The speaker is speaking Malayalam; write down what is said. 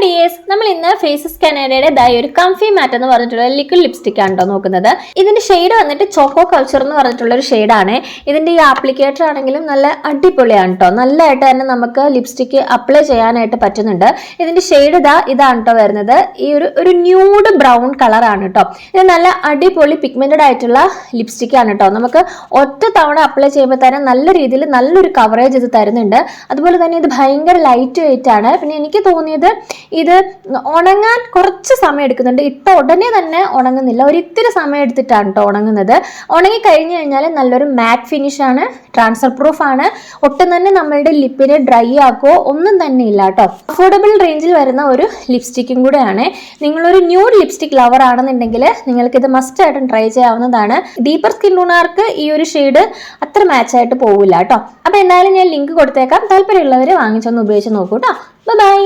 ഡിയേഴ്സ്, നമ്മൾ ഇന്ന് ഫേസസ് കനഡയുടെ ഒരു കംഫി മാറ്റ് എന്ന് പറഞ്ഞിട്ടുള്ള ലിക്വിഡ് ലിപ്സ്റ്റിക് ആണ് നോക്കുന്നത്. ഇതിന്റെ ഷെയ്ഡ് വന്നിട്ട് ചോക്കോ കൾച്ചർ എന്ന് പറഞ്ഞിട്ടുള്ള ഒരു ഷെയ്ഡാണ്. ഇതിന്റെ ഈ ആപ്ലിക്കേറ്റർ ആണെങ്കിലും നല്ല അടിപൊളിയാണ് കേട്ടോ. നല്ലതായിട്ട് തന്നെ നമുക്ക് ലിപ്സ്റ്റിക് അപ്ലൈ ചെയ്യാനായിട്ട് പറ്റുന്നുണ്ട്. ഇതിന്റെ ഷെയ്ഡ് ഇതാണ് കേട്ടോ വരുന്നത്. ഈ ഒരു ന്യൂഡ് ബ്രൗൺ കളർ ആണ് കേട്ടോ. ഇത് നല്ല അടിപൊളി പിഗ്മെന്റഡ് ആയിട്ടുള്ള ലിപ്സ്റ്റിക് ആണ് കേട്ടോ. നമുക്ക് ഒറ്റ തവണ അപ്ലൈ ചെയ്യുമ്പോൾ തന്നെ നല്ല രീതിയിൽ നല്ലൊരു കവറേജ് ഇത് തരുന്നുണ്ട്. അതുപോലെ തന്നെ ഇത് ഭയങ്കര ലൈറ്റ് വെയിറ്റ് ആണ്. പിന്നെ എനിക്ക് തോന്നിയത് ഇത് ഉണങ്ങാൻ കുറച്ച് സമയം എടുക്കുന്നുണ്ട്. ഇട്ട ഉടനെ തന്നെ ഉണങ്ങുന്നില്ല, ഒരിത്തിരി സമയം എടുത്തിട്ടാണ് കേട്ടോ ഉണങ്ങുന്നത്. ഉണങ്ങി കഴിഞ്ഞു കഴിഞ്ഞാൽ നല്ലൊരു മാറ്റ് ഫിനിഷ് ആണ്, ട്രാൻസ്ഫർ പ്രൂഫ് ആണ്. ഒട്ടും തന്നെ നമ്മളുടെ ലിപ്പിനെ ഡ്രൈ ആക്കുകയോ ഒന്നും തന്നെ ഇല്ല കേട്ടോ. അഫോർഡബിൾ റേഞ്ചിൽ വരുന്ന ഒരു ലിപ്സ്റ്റിക്കും കൂടെയാണ്. നിങ്ങളൊരു ന്യൂഡ് ലിപ്സ്റ്റിക് ലവർ ആണെന്നുണ്ടെങ്കിൽ നിങ്ങൾക്ക് ഇത് മസ്റ്റ് ആയിട്ടും ട്രൈ ചെയ്യാവുന്നതാണ്. ഡീപ്പർ സ്കിൻ ടോണുകാർക്ക് ഈ ഒരു ഷെയ്ഡ് അത്ര മാച്ച് ആയിട്ട് പോവില്ല കേട്ടോ. അപ്പൊ എന്തായാലും ഞാൻ ലിങ്ക് കൊടുത്തേക്കാം, താല്പര്യമുള്ളവർ വാങ്ങിച്ചൊന്ന് ഉപയോഗിച്ച് നോക്കൂ കേട്ടോ. ബൈ.